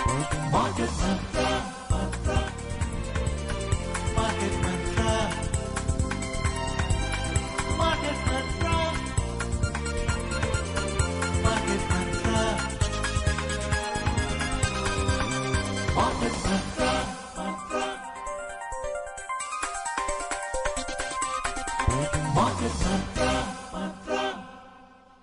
Market Mantra, Market Mantra, Market Mantra, Market Mantra, Market Mantra, Market Mantra.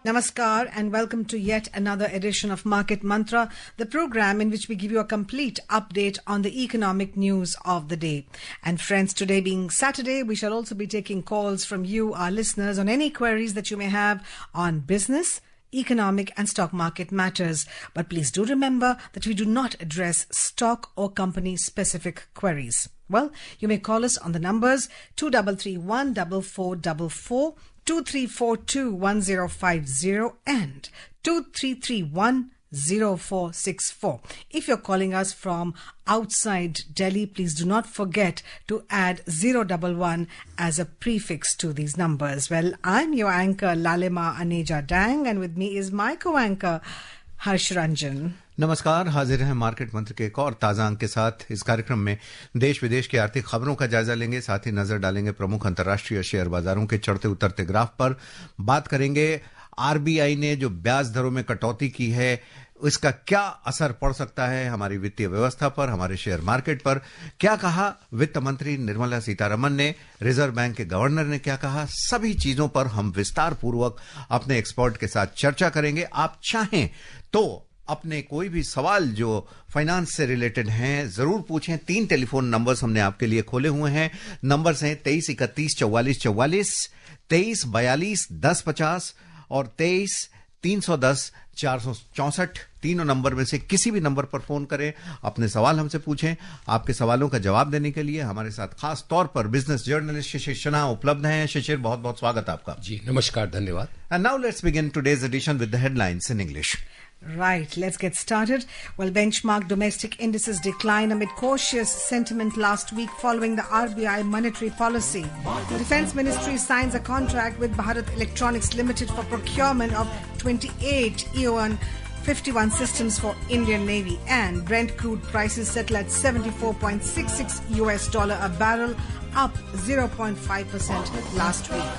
Namaskar and welcome to yet another edition of Market Mantra, the program in which we give you a complete update on the economic news of the day. And friends, today being Saturday, we shall also be taking calls from you, our listeners, on any queries that you may have on business, economic and stock market matters. But please do remember that we do not address stock or company specific queries. Well, you may call us on the numbers 2331 4444, 23421050 and 23310464. If you're calling us from outside Delhi, please do not forget to add 011 as a prefix to these numbers. Well, I'm your anchor Lalima Aneja Dang and with me is my co-anchor Harsh Ranjan. नमस्कार, हाजिर हैं market मंत्र के एक और ताजा अंक के साथ। इस कार्यक्रम में देश विदेश की आर्थिक खबरों का जायजा लेंगे, साथ ही नजर डालेंगे प्रमुख अंतर्राष्ट्रीय शेयर बाजारों के चढ़ते उतरते ग्राफ पर। बात करेंगे आरबीआई ने जो ब्याज दरों में कटौती की है, इसका क्या असर पड़ सकता है हमारी वित्तीय व्यवस्था पर, हमारे शेयर मार्केट पर। क्या कहा वित्त मंत्री निर्मला सीतारमण ने, रिजर्व बैंक के गवर्नर ने क्या कहा, सभी चीजों पर हम विस्तार पूर्वक अपने एक्सपर्ट के साथ चर्चा करेंगे। आप चाहें तो अपने कोई भी सवाल जो फाइनेंस से रिलेटेड हैं जरूर पूछें। 3 टेलीफोन नंबर्स हमने आपके लिए खोले हुए हैं। नंबर्स हैं 23 31 44 44, 23 42 10 50 और 23 310 464। तीनों नंबर में से किसी भी नंबर पर फोन करें, अपने सवाल हमसे पूछें। आपके सवालों का जवाब देने के लिए हमारे साथ खास तौर पर बिजनेस जर्नलिस्ट शिशिर शना उपलब्ध हैं। शिशिर, बहुत बहुत स्वागत आपका। जी नमस्कार, धन्यवाद। And now let's begin today's edition with the headlines in English. Right, let's get started. Well, benchmark domestic indices decline amid cautious sentiment last week following the RBI monetary policy. The Defence Ministry signs a contract with Bharat Electronics Limited for procurement of 28 EON 51 systems for Indian Navy, and Brent crude prices settle at $74.66 a barrel, up 0.5% last week.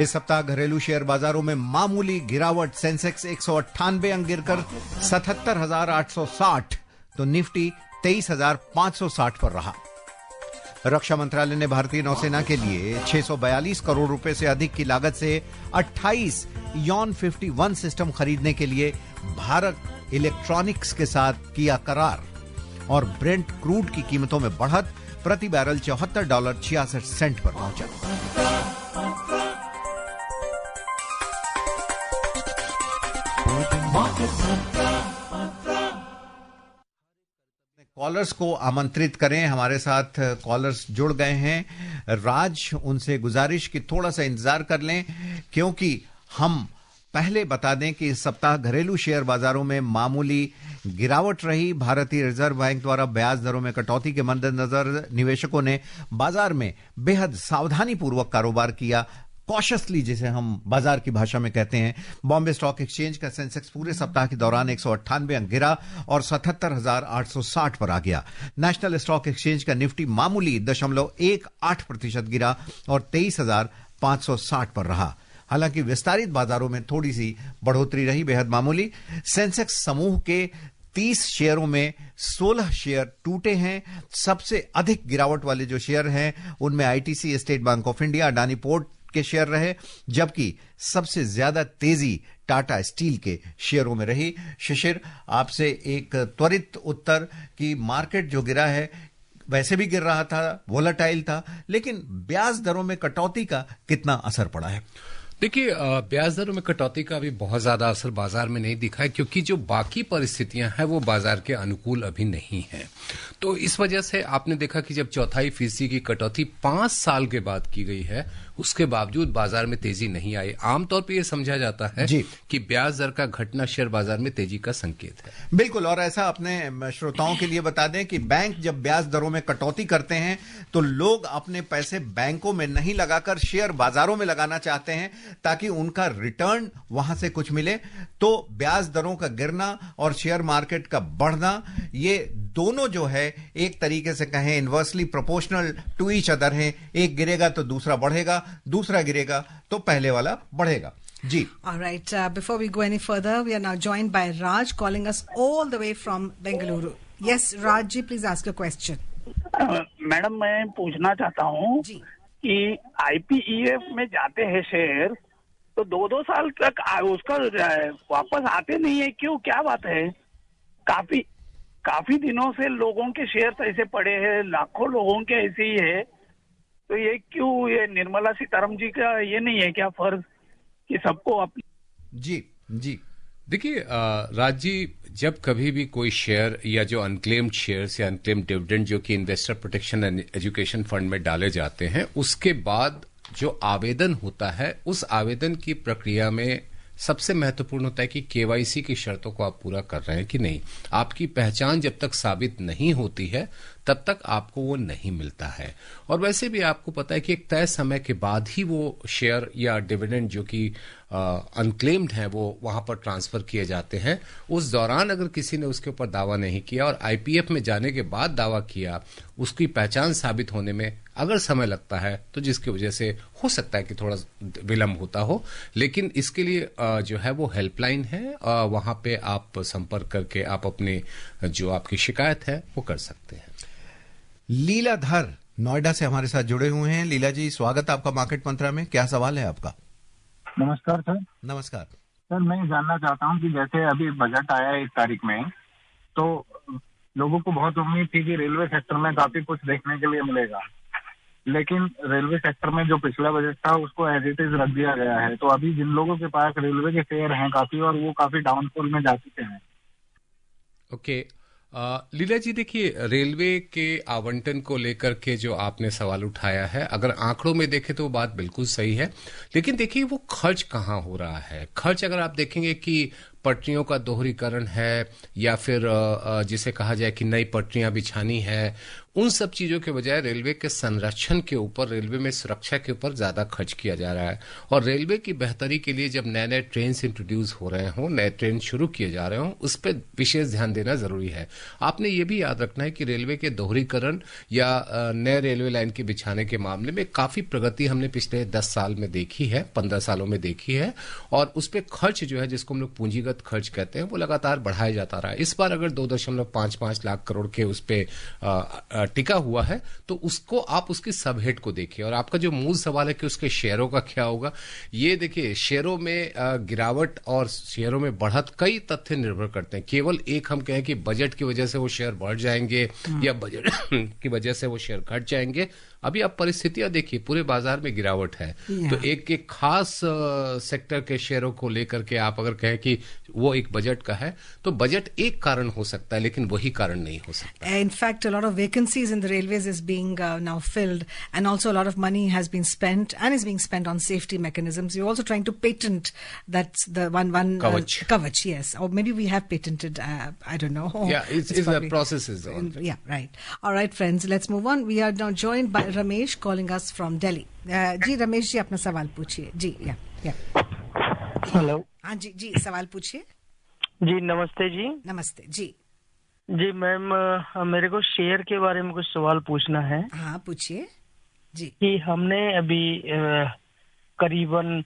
इस सप्ताह घरेलू share बाजारों में मामूली गिरावट। Sensex 198 अंक गिरकर 77,860, तो निफ्टी 23,560 पर रहा। रक्षा मंत्रालय ने भारतीय नौसेना के लिए 642 करोड़ रुपए से अधिक की लागत से 28 यॉन 51 सिस्टम खरीदने के लिए भारत इलेक्ट्रॉनिक्स के साथ किया करार। और ब्रेंट क्रूड की कीमतों में बढ़त, प्रति बैरल $74.66 पर पहुंचा। कॉलर्स को आमंत्रित करें। हमारे साथ कॉलर्स जुड़ गए हैं। राज, उनसे गुजारिश कि थोड़ा सा इंतजार कर लें, क्योंकि हम पहले बता दें कि इस सप्ताह घरेलू शेयर बाजारों में मामूली गिरावट रही। भारतीय रिजर्व बैंक द्वारा ब्याज दरों में कटौती के मद्देनजर निवेशकों ने बाजार में बेहद सावधानी पूर्वक कारोबार किया, कॉशियसली जिसे हम बाजार की भाषा में कहते हैं। बॉम्बे स्टॉक एक्सचेंज का सेंसेक्स पूरे सप्ताह के दौरान 198 अंक गिरा और 77,860 पर आ गया। नेशनल स्टॉक एक्सचेंज का निफ्टी मामूली 0.18% गिरा और 23,560 पर रहा। हालांकि विस्तारित बाजारों में थोड़ी सी बढ़ोतरी रही, बेहद मामूली। सेंसेक्स समूह के 30 शेयरों में 16 शेयर टूटे हैं। सबसे अधिक गिरावट वाले जो शेयर हैं उनमें ITC, state bank of India, Adani port के शेयर रहे, जबकि सबसे ज्यादा तेजी टाटा स्टील के शेयरों में रही। शिशिर, आपसे एक त्वरित उत्तर कि मार्केट जो गिरा है वैसे भी गिर रहा था, वोलेटाइल था, लेकिन ब्याज दरों में कटौती का कितना असर पड़ा है? देखिए, ब्याज दरों में कटौती का भी बहुत ज्यादा असर बाजार में नहीं दिखा है, क्योंकि जो बाकी परिस्थितियां हैं वो बाजार के अनुकूल अभी नहीं है। तो इस वजह से आपने देखा कि जब 0.25% की कटौती 5 साल के बाद की गई है, उसके बावजूद बाजार में तेजी नहीं आई। आमतौर पर यह समझा जाता है जी। कि ब्याज दर का घटना शेयर बाजार में तेजी का संकेत है। बिल्कुल, और ऐसा अपने श्रोताओं के लिए बता दें कि बैंक जब ब्याज दरों में कटौती करते हैं तो लोग अपने पैसे बैंकों में नहीं लगाकर शेयर बाजारों में लगाना चाहते हैं ताकि उनका रिटर्न वहां से कुछ मिले। तो ब्याज दरों का गिरना और शेयर मार्केट का बढ़ना, ये दोनों जो है एक तरीके से कहें inversely proportional to each other हैं। एक गिरेगा तो दूसरा बढ़ेगा, दूसरा गिरेगा तो पहले वाला बढ़ेगा। जी। All right. Before we go any further, we are now joined by Raj calling us all the way from Bengaluru. Yes, Raj ji, please ask your question. Madam, मैं पूछना चाहता हूँ जी। कि आईपीईएफ में जाते हैं शेयर तो 2-2 साल तक उसका वापस आते नहीं है, क्यों, क्या बात है? काफी दिनों से लोगों के शेयर ऐसे पड़े हैं, लाखों लोगों के ऐसे ही है, तो ये क्यों? ये निर्मला सीतारमण जी का ये नहीं है क्या फर्ज कि सबको अपनी? जी जी। देखिए राज जी, जब कभी भी कोई शेयर या जो अनक्लेम्ड शेयर्स या अनक्लेम्ड डिविडेंड जो कि investor protection and education fund में डाले जाते हैं, उसके बाद जो आवेदन होता है, उस आवेदन की प्रक्रिया में सबसे महत्वपूर्ण होता है कि केवाईसी की शर्तों को आप पूरा कर रहे हैं कि नहीं। आपकी पहचान जब तक साबित नहीं होती है तब तक आपको वो नहीं मिलता है। और वैसे भी आपको पता है कि एक तय समय के बाद ही वो शेयर या डिविडेंड जो कि अनक्लेम्ड है वो वहां पर ट्रांसफर किए जाते हैं। उस दौरान अगर किसी ने उसके ऊपर दावा नहीं किया और आईपीएफ में जाने के बाद दावा किया, उसकी पहचान साबित होने में अगर समय लगता है तो जिसकी वजह से हो सकता है कि थोड़ा विलंब होता हो, लेकिन इसके लिए जो है वो हेल्पलाइन है, वहां पे आप संपर्क करके आप अपने जो आपकी शिकायत है वो कर सकते हैं। लीलाधर नोएडा से हमारे साथ जुड़े हुए हैं। लीला जी, स्वागत आपका मार्केट मंत्रा में। क्या सवाल है आपका? नमस्कार सर। नमस्कार सर, मैं जानना चाहता हूं कि जैसे अभी बजट आया 1 तारीख में, तो लोगों को बहुत उम्मीद थी कि रेलवे सेक्टर में काफी कुछ देखने के लिए मिलेगा, लेकिन रेलवे सेक्टर में जो पिछला बजट था उसको एज इट इज रख दिया गया है। तो अभी जिन लोगों के पास रेलवे के शेयर हैं काफी, और वो काफी डाउनफॉल में जा चुके हैं। ओके लीला जी, देखिए रेलवे के आवंटन को लेकर के जो आपने सवाल उठाया है, अगर आंकड़ों में देखें तो वो बात बिल्कुल सही है, लेकिन देखिए वो खर्च कहाँ हो रहा है। खर्च अगर आप देखेंगे कि पटरियों का दोहरीकरण है या फिर जिसे कहा जाए कि नई पटरियां बिछानी है, उन सब चीजों के बजाय रेलवे के संरक्षण के ऊपर, रेलवे में सुरक्षा के ऊपर ज्यादा खर्च किया जा रहा है। और रेलवे की बेहतरी के लिए जब नए नए ट्रेन इंट्रोड्यूस हो रहे हों, नए ट्रेन शुरू किए जा रहे हों, उस पर विशेष ध्यान देना जरूरी है। आपने ये भी याद रखना है कि रेलवे के दोहरीकरण या नए रेलवे लाइन के बिछाने के मामले में काफी प्रगति हमने पिछले 10 साल में देखी है, 15 सालों में देखी है, और उस पर खर्च जो है, जिसको हम लोग पूंजीगत खर्च कहते हैं, वो लगातार बढ़ाया जाता रहा है। इस बार अगर 2.55 लाख करोड़ के उस पे टिका हुआ है तो उसको आप उसकी सब हेड को देखिए। और आपका जो मूल सवाल है कि उसके शेयरों का क्या होगा, ये देखिए शेयरों में गिरावट और शेयरों में बढ़त कई तथ्य निर्भर करते हैं। केवल एक हम कहें कि बजट की वजह से वो शेयर बढ़ जाएंगे या बजट की वजह से वो शेयर घट जाएंगे, अभी आप परिस्थितियां देखिए, पूरे बाजार में गिरावट है। तो एक एक खास सेक्टर के शेयरों को लेकर के आप अगर कहें कि वो एक बजट का है, तो बजट एक कारण हो सकता है, लेकिन वही कारण नहीं हो सकता। In fact, a lot of vacancies in the railways is being now filled, and also a lot of money has been spent and is being spent on safety mechanisms. You're also trying to patent that's the one Kavach, yes, or maybe we have patented. I don't know. Yeah, it's the process is on. Yeah, right. All right, friends, let's move on. We are now joined by Ramesh calling us from Delhi. जी रमेश जी, अपना सवाल पूछिए। जी या hello. हाँ जी सवाल पूछिए। जी नमस्ते जी। नमस्ते जी। जी ma'am, मेरे को शेयर के बारे में कुछ सवाल पूछना है। हाँ पूछिए जी। कि हमने अभी करीबन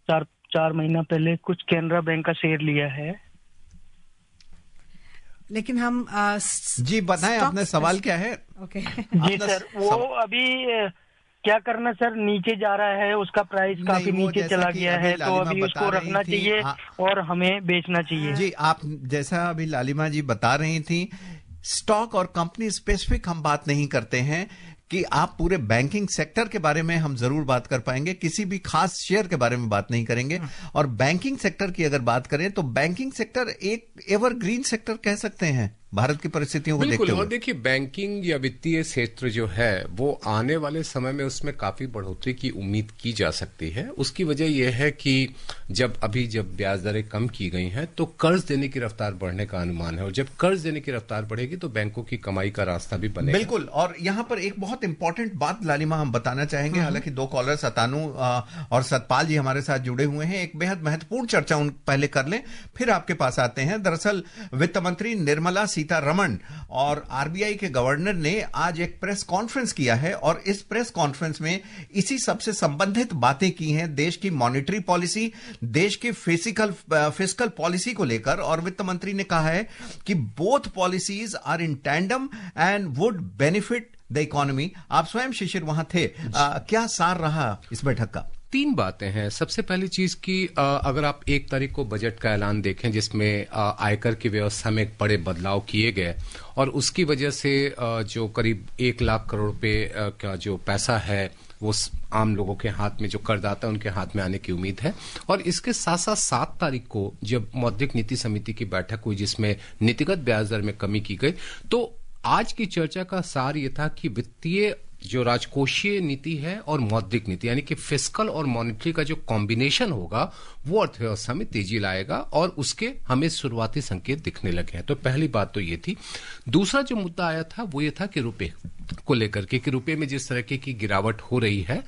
4 महीना पहले कुछ कैनरा बैंक का शेयर लिया है, लेकिन हम जी बताएं अपने सवाल क्या है। ओके जी सर, वो अभी क्या करना सर, नीचे जा रहा है, उसका प्राइस काफी नीचे चला गया है, तो अभी उसको रखना चाहिए और हमें बेचना चाहिए। जी, आप जैसा अभी लालिमा जी बता रही थी, स्टॉक और कंपनी स्पेसिफिक हम बात नहीं करते हैं कि आप पूरे बैंकिंग सेक्टर के बारे में हम जरूर बात कर पाएंगे, किसी भी खास शेयर के बारे में बात नहीं करेंगे। और बैंकिंग सेक्टर की अगर बात करें तो बैंकिंग सेक्टर एक एवरग्रीन सेक्टर कह सकते हैं। भारत की परिस्थितियों को देखते बिल्कुल। हुए? और देखिए, बैंकिंग या वित्तीय क्षेत्र जो है वो आने वाले समय में उसमें काफी बढ़ोतरी की उम्मीद की जा सकती है। उसकी वजह यह है कि जब ब्याज दरें कम की गई हैं तो कर्ज देने की रफ्तार बढ़ने का अनुमान है, और जब कर्ज देने की रफ्तार बढ़ेगी तो बैंकों की कमाई का रास्ता भी बनेगा। बिल्कुल। और यहां पर एक बहुत इंपॉर्टेंट बात लालिमा हम बताना चाहेंगे, हालांकि दो कॉलर्स अतानु और सतपाल जी हमारे साथ जुड़े हुए हैं। एक बेहद महत्वपूर्ण चर्चा उन पहले कर लें, फिर आपके पास आते हैं। दरअसल वित्त मंत्री निर्मला सीतारमण और आरबीआई के गवर्नर ने आज एक प्रेस कॉन्फ्रेंस किया है, और इस प्रेस कॉन्फ्रेंस में इसी सबसे संबंधित बातें की हैं, देश की मॉनेटरी पॉलिसी, देश के फिस्कल पॉलिसी को लेकर। और वित्त मंत्री ने कहा है कि both policies are in tandem and would benefit the economy. आप स्वयं शिशिर वहां थे, क्या सार रहा इस बैठक का? 3 बातें हैं। सबसे पहली चीज की अगर आप 1 तारीख को बजट का ऐलान देखें जिसमें आयकर की व्यवस्था में एक बड़े बदलाव किए गए, और उसकी वजह से जो करीब 1 लाख करोड़ रुपए का जो पैसा है वो आम लोगों के हाथ में, जो करदाता उनके हाथ में आने की उम्मीद है। और इसके साथ साथ 7 तारीख को जब मौद्रिक नीति समिति की बैठक हुई जिसमें नीतिगत ब्याज दर में कमी की गई, तो आज की चर्चा का सार ये था कि वित्तीय जो राजकोषीय नीति है और मौद्रिक नीति यानी कि फिस्कल और मॉनेटरी का जो कॉम्बिनेशन होगा वो अर्थव्यवस्था में तेजी लाएगा, और उसके हमें शुरुआती संकेत दिखने लगे हैं। तो पहली बात तो ये थी। दूसरा जो मुद्दा आया था वो ये था कि रुपए को लेकर के, कि रुपए में जिस तरह की गिरावट हो रही है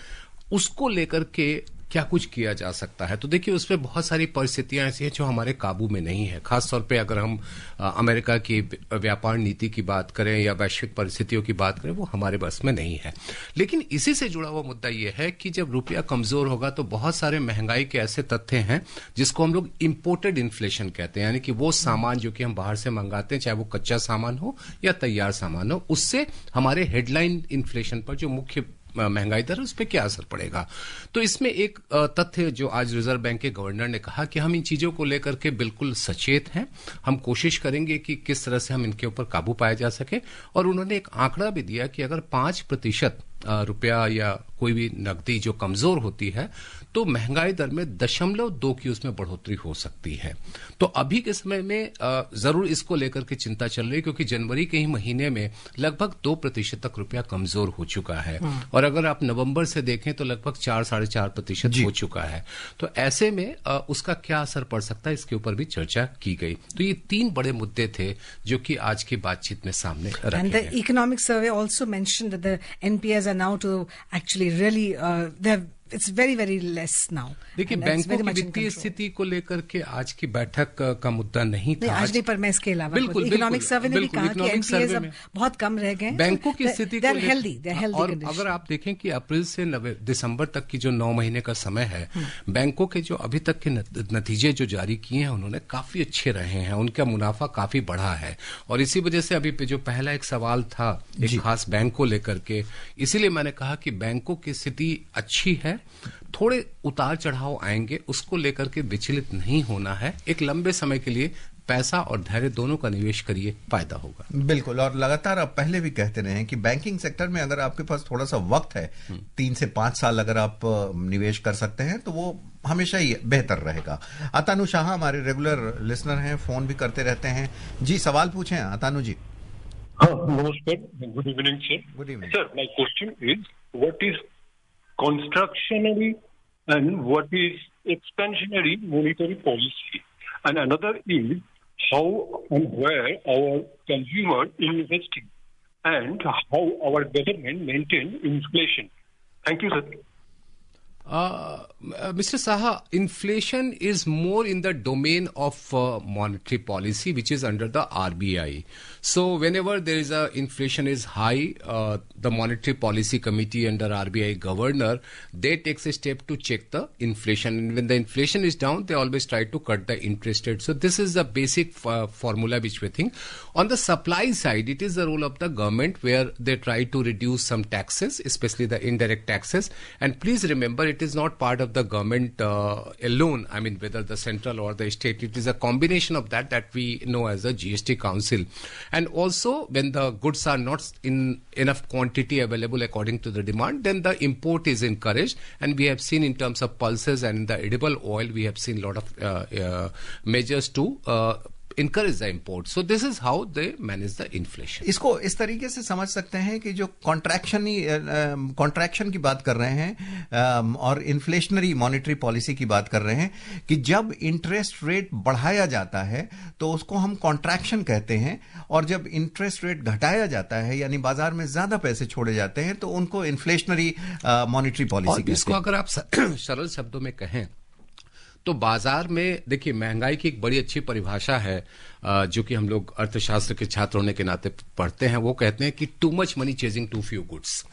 उसको लेकर के क्या कुछ किया जा सकता है। तो देखिए, उसमें बहुत सारी परिस्थितियां ऐसी हैं जो हमारे काबू में नहीं है। खासतौर पे अगर हम अमेरिका की व्यापार नीति की बात करें या वैश्विक परिस्थितियों की बात करें, वो हमारे बस में नहीं है। लेकिन इसी से जुड़ा हुआ मुद्दा यह है कि जब रुपया कमजोर होगा तो बहुत सारे महंगाई के ऐसे तथ्य हैं जिसको हम लोग इम्पोर्टेड इन्फ्लेशन कहते हैं, यानी कि वो सामान जो कि हम बाहर से मंगाते हैं, चाहे वो कच्चा सामान हो या तैयार सामान हो, उससे हमारे हेडलाइन इन्फ्लेशन पर जो मुख्य महंगाई दर है उस पर क्या असर पड़ेगा। तो इसमें एक तथ्य जो आज रिजर्व बैंक के गवर्नर ने कहा कि हम इन चीजों को लेकर के बिल्कुल सचेत हैं, हम कोशिश करेंगे कि किस तरह से हम इनके ऊपर काबू पाया जा सके। और उन्होंने एक आंकड़ा भी दिया कि अगर 5% रुपया या कोई भी नकदी जो कमजोर होती है तो महंगाई दर में 0.2 की उसमें बढ़ोतरी हो सकती है। तो अभी के समय में जरूर इसको लेकर के चिंता चल रही है, क्योंकि जनवरी के ही महीने में लगभग 2% तक रुपया कमजोर हो चुका है, और अगर आप नवंबर से देखें तो लगभग 4-4.5% हो चुका है। तो ऐसे में उसका क्या असर पड़ सकता है इसके ऊपर भी चर्चा की गई। तो ये 3 बड़े मुद्दे थे जो कि आज की बातचीत में सामने रखे And the economic survey also mentioned that the NPS are now to actually really it's very, very less now. देखिए, बैंकों की वित्तीय स्थिति को लेकर के आज की बैठक का मुद्दा नहीं था। आज नहीं, पर मैं इसके अलावा बिल्कुल इकोनॉमिक सर्वे ने भी कहा कि एनपीएस अब बहुत कम रह गए हैं। बैंकों की स्थिति को हेल्दी और अगर आप देखें कि अप्रैल से दिसंबर तक की जो 9 महीने का समय है, बैंकों के जो अभी तक के नतीजे जो जारी किए हैं उन्होंने काफी अच्छे रहे हैं, उनका मुनाफा काफी बढ़ा है। और इसी वजह से अभी जो पहला एक सवाल था एक खास बैंक को लेकर के, इसीलिए मैंने कहा कि बैंकों की स्थिति अच्छी है, थोड़े उतार चढ़ाव आएंगे, उसको लेकर के विचलित नहीं होना है। एक लंबे समय के लिए पैसा और धैर्य दोनों का निवेश करिए, फायदा होगा। बिल्कुल। और लगातार आप पहले भी कहते रहे हैं कि बैंकिंग सेक्टर में अगर आपके पास थोड़ा सा वक्त है, 3 से 5 साल अगर आप निवेश कर सकते हैं तो वो हमेशा ही बेहतर रहेगा। अतानु शाह हमारे रेगुलर लिसनर हैं, फोन भी करते रहते हैं। जी, सवाल पूछें अतानु जी। हाँ, नमस्कार, good evening sir. Good evening sir, my question is what is constructionary and what is expansionary monetary policy, and another is how and where our consumer investing and how our government maintain inflation. Thank you, sir. Mr. Saha, inflation is more in the domain of monetary policy, which is under the RBI. So whenever there is a inflation is high, the monetary policy committee under RBI governor, they takes a step to check the inflation. And when the inflation is down, they always try to cut the interest rate. So this is the basic formula which we think. On the supply side, it is the role of the government where they try to reduce some taxes, especially the indirect taxes. And please remember, it is not part of the government alone. I mean, whether the central or the state, it is a combination of that we know as the GST Council. And also, when the goods are not in enough quantity available according to the demand, then the import is encouraged. And we have seen in terms of pulses and the edible oil, we have seen a lot of measures to encourage the import. So this is how they manage the inflation. इसको इस तरीके से समझ सकते हैं कि जो contraction की बात कर रहे हैं और इन्फ्लेशनरी मॉनेटरी पॉलिसी की बात कर रहे हैं कि जब इंटरेस्ट रेट बढ़ाया जाता है तो उसको हम कॉन्ट्रैक्शन कहते हैं, और जब इंटरेस्ट रेट घटाया जाता है यानी बाजार में ज्यादा पैसे छोड़े जाते हैं तो उनको इन्फ्लेशनरी मॉनेटरी पॉलिसी कहते हैं। इसको अगर आप सरल शब्दों में कहें तो बाजार में देखिए, महंगाई की एक बड़ी अच्छी परिभाषा है जो कि हम लोग अर्थशास्त्र के छात्र होने के नाते पढ़ते हैं। वो कहते हैं कि too much money chasing too few goods.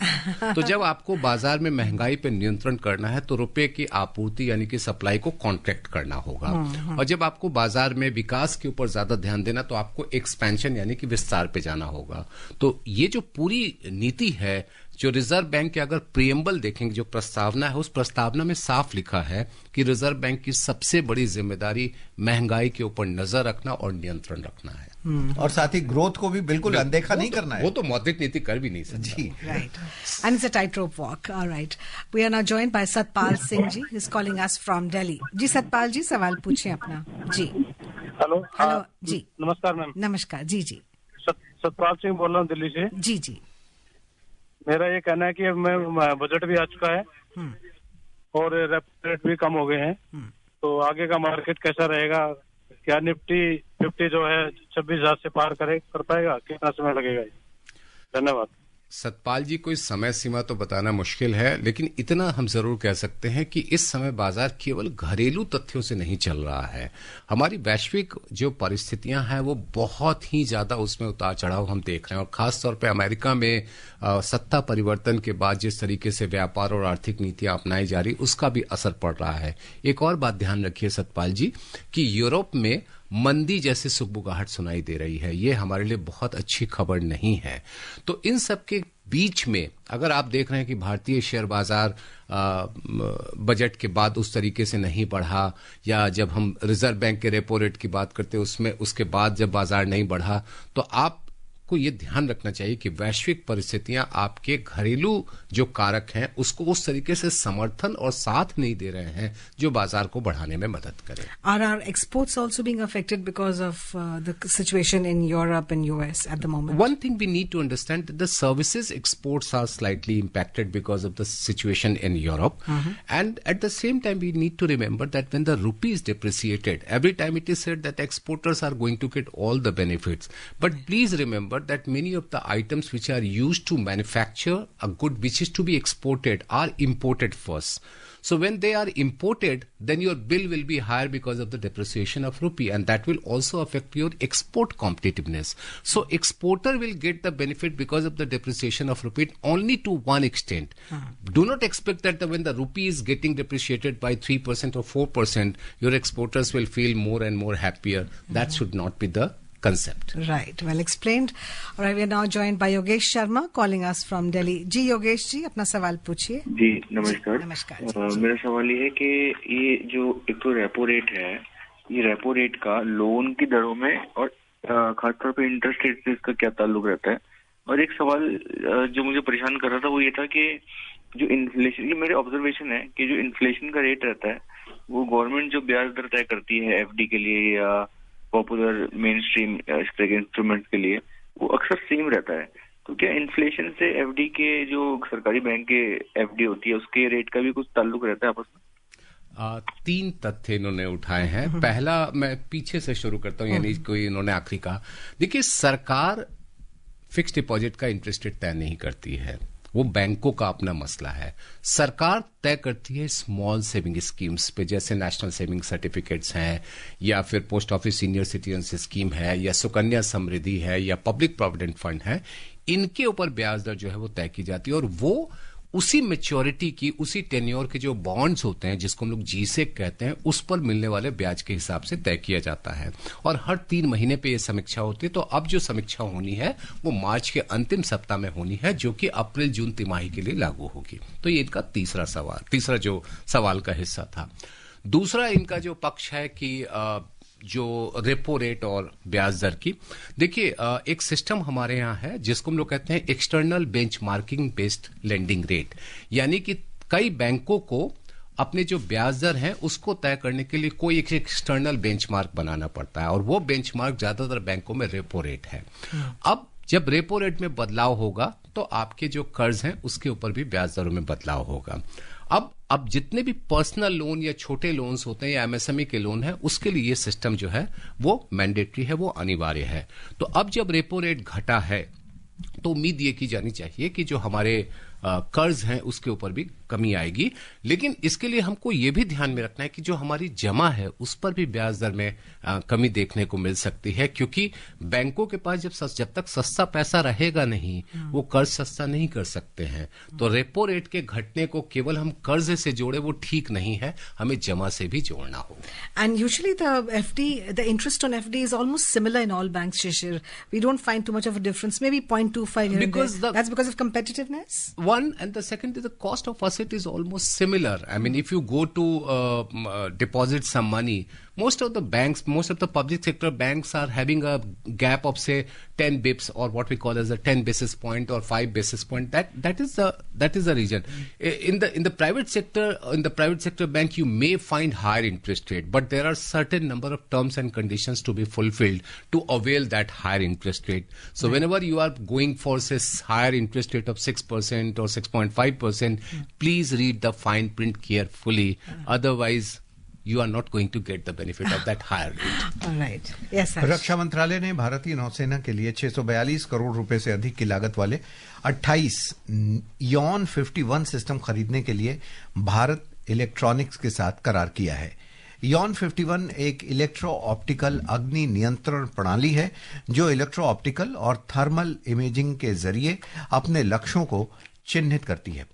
तो जब आपको बाजार में महंगाई पे नियंत्रण करना है तो रुपए की आपूर्ति यानी कि सप्लाई को कॉन्ट्रैक्ट करना होगा, और जब आपको बाजार में विकास के ऊपर ज्यादा ध्यान देना तो आपको एक्सपेंशन यानी कि विस्तार पे जाना होगा। तो ये जो पूरी नीति है, जो रिजर्व बैंक के अगर प्रियम्बल देखेंगे, जो प्रस्तावना है, उस प्रस्तावना में साफ लिखा है कि रिजर्व बैंक की सबसे बड़ी जिम्मेदारी महंगाई के ऊपर नजर रखना और नियंत्रण रखना है, और साथ ही ग्रोथ को भी बिल्कुल अनदेखा नहीं करना है। वो तो मौद्रिक नीति कर भी नहीं सकता। जी, Right. And it's a tightrope walk. All right. We are now joined by Satpal Singh ji. He's calling us from Delhi. जी सतपाल जी, सवाल पूछें अपना। जी। हेलो। हेलो जी। नमस्कार मैम। नमस्कार जी जी। सतपाल सिंह बोल रहा हूँ दिल्ली से। जी जी। मेरा ये कहना है कि अब मैं बजट भी आ चुका है और रेपो रेट भी कम हो गए हैं, तो आगे का मार्केट कैसा रहेगा? क्या निफ्टी 50 जो है 26,000 से पार कर पाएगा? कितना समय लगेगा? धन्यवाद। सतपाल जी, कोई समय सीमा तो बताना मुश्किल है, लेकिन इतना हम जरूर कह सकते हैं कि इस समय बाजार केवल घरेलू तथ्यों से नहीं चल रहा है। हमारी वैश्विक जो परिस्थितियां हैं वो बहुत ही ज्यादा उसमें उतार चढ़ाव हम देख रहे हैं, और खासतौर पे अमेरिका में सत्ता परिवर्तन के बाद जिस तरीके से व्यापार और आर्थिक नीतियां अपनाई जा रही, उसका भी असर पड़ रहा है। एक और बात ध्यान रखिए सतपाल जी कि यूरोप में मंदी जैसी सुगबुगाहट सुनाई दे रही है। ये हमारे लिए बहुत अच्छी खबर नहीं है। तो इन सब के बीच में अगर आप देख रहे हैं कि भारतीय शेयर बाजार बजट के बाद उस तरीके से नहीं बढ़ा, या जब हम रिजर्व बैंक के रेपो रेट की बात करते हैं उसमें उसके बाद जब बाजार नहीं बढ़ा, तो आपको ये ध्यान रखना चाहिए कि वैश्विक परिस्थितियां आपके घरेलू जो कारक हैं उसको उस तरीके से समर्थन और साथ नहीं दे रहे हैं जो बाजार को बढ़ाने में मदद करे। Are our exports also being affected because of the situation in Europe and US at the moment? One thing we need to understand that the services exports are slightly impacted because of the situation in Europe. And at the same time, we need to remember that when the rupee is depreciated, every time it is said that exporters are going to get all the benefits. But please remember that many of the items which are used to manufacture a good which is to be exported are imported first. So when they are imported, then your bill will be higher because of the depreciation of rupee, and that will also affect your export competitiveness. So exporter will get the benefit because of the depreciation of rupee only to one extent. Do not expect that when the rupee is getting depreciated by 3% or 4%, your exporters will feel more and more happier. That should not be the concept. Right, well explained. All right, we are now joined by Yogesh Sharma calling us from Delhi. जी योगेश जी, अपना सवाल पूछिए। जी नमस्कार। नमस्कार। मेरा सवाल ये है कि ये जो एक तो रेपो रेट है, ये रेपो रेट का लोन की दरों में और खासतौर पे इंटरेस्ट रेट से इसका क्या ताल्लुक रहता है? और एक सवाल जो मुझे परेशान कर रहा था वो ये था कि जो इन्फ्लेशन, ये मेरे ऑब्जर्वेशन है कि जो इन्फ्लेशन का रेट रहता है वो गवर्नमेंट जो ब्याज दर तय करती है एफडी के लिए या पॉपुलर मेन स्ट्रीम इंस्ट्रूमेंट के लिए, वो अक्सर सेम रहता है। तो क्या इन्फ्लेशन से एफडी के जो सरकारी बैंक के एफडी होती है उसके रेट का भी कुछ ताल्लुक रहता है आपस में? 3 तथ्य इन्होंने उठाए हैं। पहला मैं पीछे से शुरू करता हूं, यानी कोई इन्होंने आखिरी कहा। देखिए, सरकार फिक्स डिपॉजिट का इंटरेस्ट रेट तय नहीं करती है, वो बैंकों का अपना मसला है। सरकार तय करती है स्मॉल सेविंग स्कीम्स पे, जैसे नेशनल सेविंग सर्टिफिकेट्स हैं, या फिर post office senior citizen scheme है, या सुकन्या समृद्धि है, या पब्लिक प्रोविडेंट फंड है। इनके ऊपर ब्याज दर जो है वो तय की जाती है, और वो उसी मैच्योरिटी की, उसी टेन्योर के जो बॉन्ड्स होते हैं जिसको हम लोग जीसेक कहते हैं, उस पर मिलने वाले ब्याज के हिसाब से तय किया जाता है। और हर 3 महीने पे ये समीक्षा होती है। तो अब जो समीक्षा होनी है वो मार्च के अंतिम सप्ताह में होनी है, जो कि अप्रैल जून तिमाही के लिए लागू होगी। तो ये इनका तीसरा जो सवाल का हिस्सा था। दूसरा इनका जो पक्ष है कि जो रेपो रेट और ब्याज दर की, देखिए एक सिस्टम हमारे यहाँ है जिसको हम लोग कहते हैं external benchmarking based lending rate, यानी कि कई बैंकों को अपने जो ब्याज दर है उसको तय करने के लिए कोई एक एक्सटर्नल बेंचमार्क बनाना पड़ता है, और वो बेंचमार्क ज्यादातर बैंकों में रेपो रेट है। अब जब रेपो रेट में बदलाव होगा तो आपके जो कर्ज हैं उसके ऊपर भी ब्याज दरों में बदलाव होगा। अब जितने भी पर्सनल लोन या छोटे लोन्स होते हैं या एमएसएमई के लोन है, उसके लिए ये सिस्टम जो है वो मैंडेटरी है, वो अनिवार्य है। तो अब जब रेपो रेट घटा है तो उम्मीद ये की जानी चाहिए कि जो हमारे कर्ज हैं उसके ऊपर भी कमी आएगी। लेकिन इसके लिए हमको ये भी ध्यान में रखना है कि जो हमारी जमा है उस पर भी ब्याज दर में कमी देखने को मिल सकती है, क्योंकि बैंकों के पास जब तक सस्ता पैसा रहेगा नहीं वो कर्ज सस्ता नहीं कर सकते हैं। तो रेपो रेट के घटने को केवल हम कर्ज से जोड़े वो ठीक नहीं है, हमें जमा से भी जोड़ना होगा। And usually the interest on FD is almost similar in all banks, Shishir. We don't find too much of a difference, maybe 0.25 here and there. That's because of competitiveness? One, and the second is the cost of asset is almost similar. I mean, if you go to deposit some money, most of the banks, most of the public sector banks are having a gap of say 10 bips or what we call as a 10 basis point or 5 basis point. That is the region. In the private sector bank, you may find higher interest rate, but there are certain number of terms and conditions to be fulfilled to avail that higher interest rate. So whenever you are going for say higher interest rate of 6% or 6.5%, please read the fine print carefully. Otherwise, you are not going to get the benefit of that higher rate. All right. Yes, Harsh. रक्षा मंत्रालय ने भारतीय नौसेना के लिए 642 करोड़ रुपए से अधिक की लागत वाले 28 यॉन 51 सिस्टम खरीदने के लिए भारत इलेक्ट्रॉनिक्स के साथ करार किया है। यॉन 51 एक इलेक्ट्रो ऑप्टिकल अग्नि नियंत्रण प्रणाली है जो इलेक्ट्रो ऑप्टिकल और थर्मल इमेजिंग के जरिए अपने लक्ष्यों को चिन्हित करती है।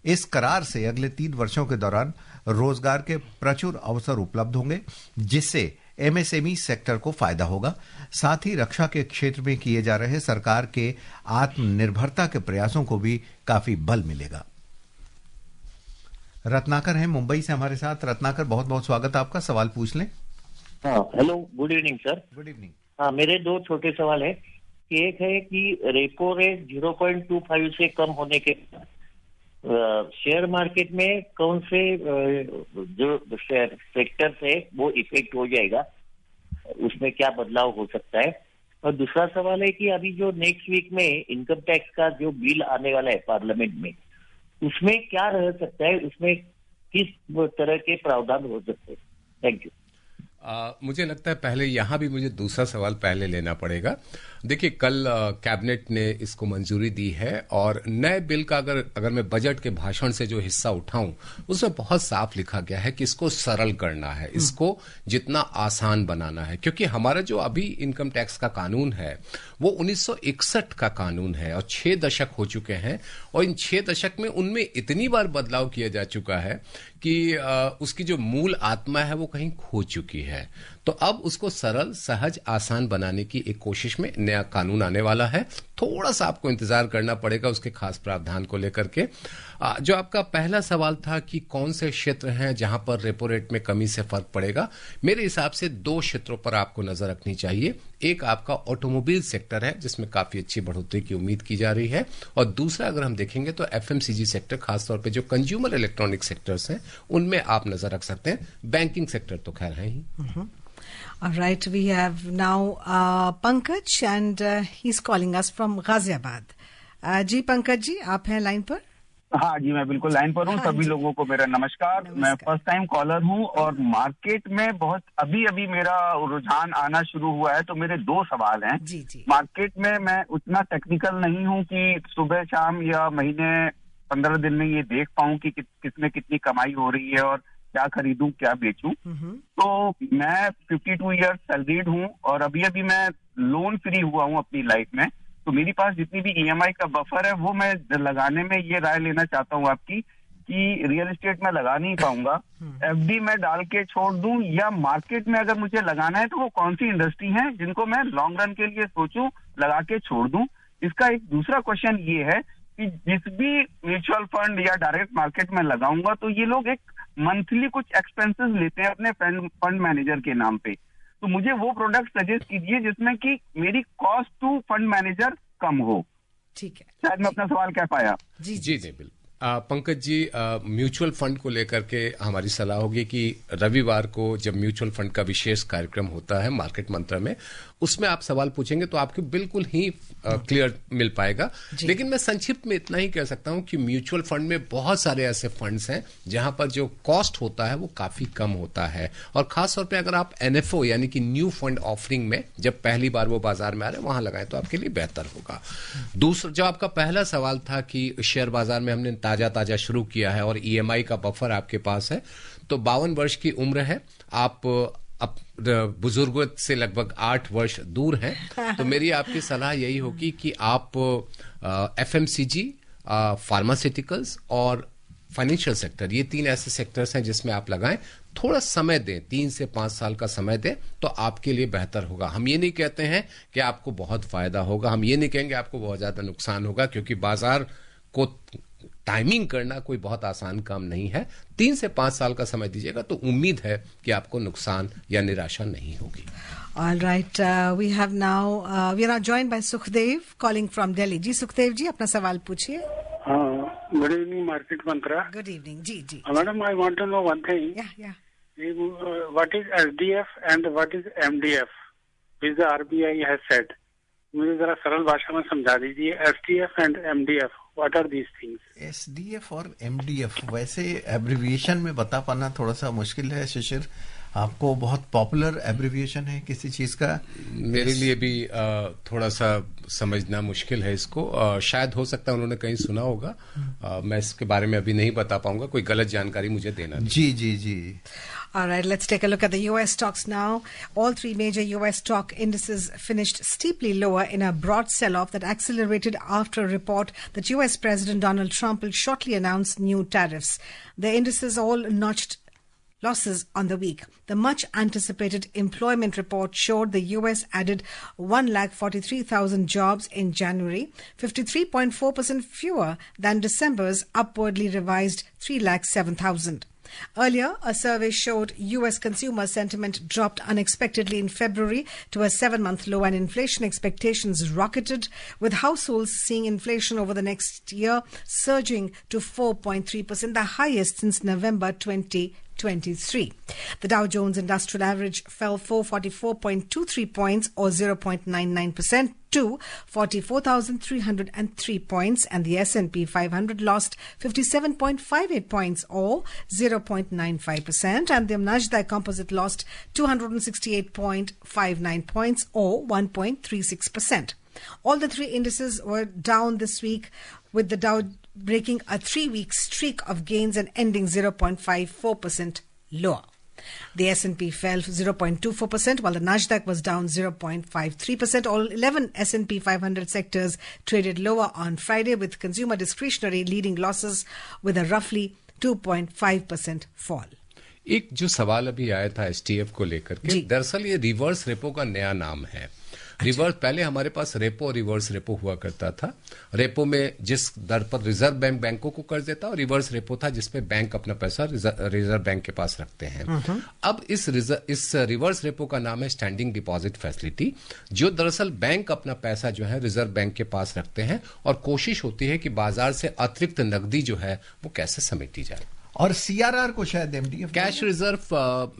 इस करार से अगले 3 वर्षों के दौरान रोजगार के प्रचुर अवसर उपलब्ध होंगे, जिससे एमएसएमई सेक्टर को फायदा होगा। साथ ही रक्षा के क्षेत्र में किए जा रहे सरकार के आत्मनिर्भरता के प्रयासों को भी काफी बल मिलेगा। रत्नाकर हैं मुंबई से हमारे साथ। रत्नाकर, बहुत बहुत स्वागत आपका। सवाल पूछ लें। हाँ, hello, good evening sir. Good evening. हाँ, मेरे 2 छोटे सवाल है कि एक है कि रेपो रेट 0.25 से कम होने के शेयर मार्केट में कौन से जो सेक्टर है वो इफेक्ट हो जाएगा, उसमें क्या बदलाव हो सकता है। और दूसरा सवाल है कि अभी जो नेक्स्ट वीक में इनकम टैक्स का जो बिल आने वाला है पार्लियामेंट में, उसमें क्या रह सकता है, उसमें किस तरह के प्रावधान हो सकते हैं। Thank you. मुझे लगता है पहले यहां भी मुझे दूसरा सवाल पहले लेना पड़ेगा। देखिए, कल कैबिनेट ने इसको मंजूरी दी है और नए बिल का अगर मैं बजट के भाषण से जो हिस्सा उठाऊं उसमें बहुत साफ लिखा गया है कि इसको सरल करना है, इसको जितना आसान बनाना है, क्योंकि हमारा जो अभी इनकम टैक्स का कानून है वो 1961 का कानून है और 6 दशक हो चुके हैं, और इन 6 दशक में उनमें इतनी बार बदलाव किया जा चुका है कि उसकी जो मूल आत्मा है वो कहीं खो चुकी है। तो अब उसको सरल, सहज, आसान बनाने की एक कोशिश में नया कानून आने वाला है। थोड़ा सा आपको इंतजार करना पड़ेगा उसके खास प्रावधान को लेकर के। जो आपका पहला सवाल था कि कौन से क्षेत्र हैं जहां पर रेपो रेट में कमी से फर्क पड़ेगा, मेरे हिसाब से 2 क्षेत्रों पर आपको नजर रखनी चाहिए। एक आपका ऑटोमोबाइल सेक्टर है जिसमें काफी अच्छी बढ़ोतरी की उम्मीद की जा रही है, और दूसरा अगर हम देखेंगे तो एफएमसीजी सेक्टर, खासतौर पर जो कंज्यूमर इलेक्ट्रॉनिक सेक्टर्स हैं उनमें आप नजर रख सकते हैं। बैंकिंग सेक्टर तो खैर है ही। All right, we have now Pankaj and he's calling us from Ghaziabad. जी पंकज जी, आप हैं लाइन पर? हाँ जी, मैं बिल्कुल लाइन पर हूँ। सभी लोगों को मेरा नमस्कार। मैं फर्स्ट टाइम कॉलर हूँ और मार्केट में बहुत अभी मेरा रुझान आना शुरू हुआ है, तो मेरे 2 सवाल हैं। जी जी। मार्केट में मैं उतना टेक्निकल नहीं हूँ कि सुबह शाम या महीने 15 दिन में ये देख पाऊँ कि किसमें कितनी कमाई हो रही है और क्या खरीदूं क्या बेचूं। तो मैं 52 ईयर्स सैलरीड हूं और अभी मैं लोन फ्री हुआ हूं अपनी लाइफ में। तो मेरे पास जितनी भी ईएमआई का बफर है वो मैं लगाने में ये राय लेना चाहता हूं आपकी कि रियल एस्टेट में लगा नहीं पाऊंगा, एफडी में डाल के छोड़ दूं, या मार्केट में अगर मुझे लगाना है तो वो कौन सी इंडस्ट्री है जिनको मैं लॉन्ग रन के लिए सोचूं लगा के छोड़ दूं। इसका एक दूसरा क्वेश्चन ये है कि जिस भी म्यूचुअल फंड या डायरेक्ट मार्केट में लगाऊंगा तो ये लोग एक मंथली कुछ एक्सपेंसेस लेते हैं अपने फंड मैनेजर के नाम पे। तो मुझे वो प्रोडक्ट सजेस्ट कीजिए जिसमें कि मेरी कॉस्ट टू फंड मैनेजर कम हो। ठीक है, शायद मैं अपना सवाल कह पाया। जी बिल्कुल। पंकज जी, म्यूचुअल फंड को लेकर के हमारी सलाह होगी कि रविवार को जब म्यूचुअल फंड का विशेष कार्यक्रम होता है मार्केट मंत्रा में, उसमें आप सवाल पूछेंगे तो आपको बिल्कुल ही क्लियर मिल पाएगा। लेकिन मैं संक्षिप्त में इतना ही कह सकता हूं कि म्यूचुअल फंड में बहुत सारे ऐसे फंड्स हैं जहां पर जो कॉस्ट होता है वो काफी कम होता है, और खासतौर पे अगर आप एनएफओ यानी कि न्यू फंड ऑफरिंग में जब पहली बार वो बाजार में आ रहे हैं वहां लगाएं तो आपके लिए बेहतर होगा। दूसरा, जो आपका पहला सवाल था कि शेयर बाजार में हमने ताजा शुरू किया है और ईएमआई का बफर आपके पास है, तो 52 वर्ष की उम्र है, आप बुजुर्गों से लगभग 8 वर्ष दूर हैं, तो मेरी आपकी सलाह यही होगी कि आप एफएमसीजी, फार्मास्यूटिकल्स और फाइनेंशियल सेक्टर, ये 3 ऐसे सेक्टर्स हैं जिसमें आप लगाएं। थोड़ा समय दें, 3 से 5 साल का समय दें तो आपके लिए बेहतर होगा। हम ये नहीं कहते हैं कि आपको बहुत फायदा होगा, हम ये नहीं कहेंगे आपको बहुत ज्यादा नुकसान होगा, क्योंकि बाजार को टाइमिंग करना कोई बहुत आसान काम नहीं है। 3 से 5 साल का समय दीजिएगा तो उम्मीद है कि आपको नुकसान या निराशा नहीं होगी। All right, we are now joined by Sukhdev calling from Delhi. जी सुखदेव जी, अपना सवाल पूछिए। हाँ, good evening market mantra. Good evening जी। Madam, I want to know one thing, what is SDF and what is MDF which the RBI has said. मुझे जरा सरल भाषा में समझा दीजिए, SDF and MDF, what are these things. SDF और MDF वैसे एब्रिविएशन में बता पाना थोड़ा सा मुश्किल है शिशिर। आपको बहुत पॉपुलर एब्रिविएशन है किसी चीज का? मेरे लिए भी थोड़ा सा समझना मुश्किल है इसको। शायद हो सकता है उन्होंने कहीं सुना होगा। मैं इसके बारे में अभी नहीं बता पाऊंगा, कोई गलत जानकारी मुझे देना नहीं। जी। All right, let's take a look at the US stocks now. All 3 major US stock indices finished steeply lower in a broad sell-off that accelerated after a report that US President Donald Trump will shortly announce new tariffs. The indices all notched losses on the week. The much anticipated employment report showed the US added 143,000 jobs in January, 53.4% fewer than December's upwardly revised 307,000. Earlier, a survey showed U.S. consumer sentiment dropped unexpectedly in February to a 7-month low, and inflation expectations rocketed, with households seeing inflation over the next year surging to 4.3%, the highest since November 2023. The Dow Jones Industrial Average fell 444.23 points or 0.99% to 44,303 points, and the S&P 500 lost 57.58 points or 0.95%, and the Nasdaq Composite lost 268.59 points or 1.36%. All the 3 indices were down this week, with the Dow breaking a 3-week streak of gains and ending 0.54% lower. The S&P fell 0.24%, while the Nasdaq was down 0.53%. All 11 S&P 500 sectors traded lower on Friday, with consumer discretionary leading losses with a roughly 2.5% fall. एक जो सवाल अभी आया था STF को लेकर के, दरअसल ये रिवर्स रेपो का नया नाम है। रिवर्स, पहले हमारे पास रेपो और रिवर्स रेपो हुआ करता था। रेपो में जिस दर पर रिजर्व बैंक बैंकों को कर्ज देता, और रिवर्स रेपो था जिसमें बैंक अपना पैसा रिजर्व बैंक के पास रखते हैं। अब इस रिवर्स रेपो का नाम है स्टैंडिंग डिपॉजिट फैसिलिटी, जो दरअसल बैंक अपना पैसा जो है रिजर्व बैंक के पास रखते हैं, और कोशिश होती है कि बाजार से अतिरिक्त नकदी जो है वो कैसे समेटी जाए। और सीआरआर को शायद एमडीएफ, कैश रिजर्व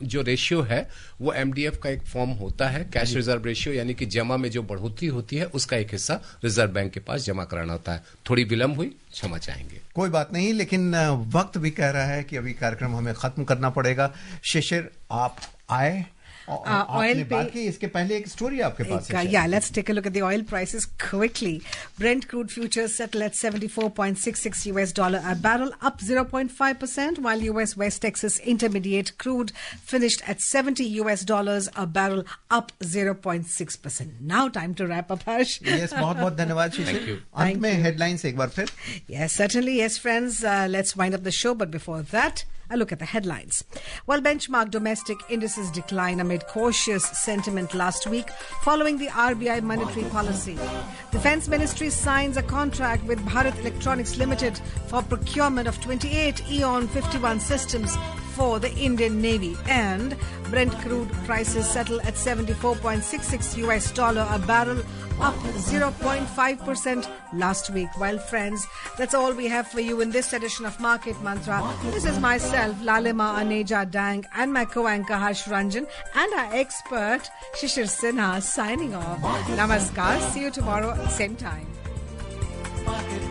जो रेशियो है वो एमडीएफ का एक फॉर्म होता है। कैश रिजर्व रेशियो यानी कि जमा में जो बढ़ोतरी होती है उसका एक हिस्सा रिजर्व बैंक के पास जमा कराना होता है। थोड़ी विलंब हुई, क्षमा चाहेंगे। कोई बात नहीं, लेकिन वक्त भी कह रहा है कि अभी कार्यक्रम हमें खत्म करना पड़ेगा। शिशिर, आप आए oil बाकी इसके पहले एक स्टोरी आपके पास है। Yeah, let's take a look at the oil prices quickly. Brent crude futures settle at $74.66 US a barrel, up 0.5%, while US West Texas Intermediate crude finished at $70 US a barrel, up 0.6%. Now time to wrap up, Harsh. Yes, बहुत धन्यवाद शिशिर। Thank you. अंत में headlines एक बार फिर। Yes, certainly. Yes, friends, let's wind up the show, but before that, a look at the headlines. Well, benchmark domestic indices decline amid cautious sentiment last week following the RBI monetary policy. Defense Ministry signs a contract with Bharat Electronics Limited for procurement of 28 Eon 51 systems for the Indian Navy. And Brent crude prices settle at $74.66 US a barrel, up 0.5% last week. Well, friends, that's all we have for you in this edition of Market Mantra. This is myself, Lalima Aneja Dang, and my co-anchor Harsh Ranjan, and our expert Shishir Sinha signing off. Namaskar. See you tomorrow at the same time. Market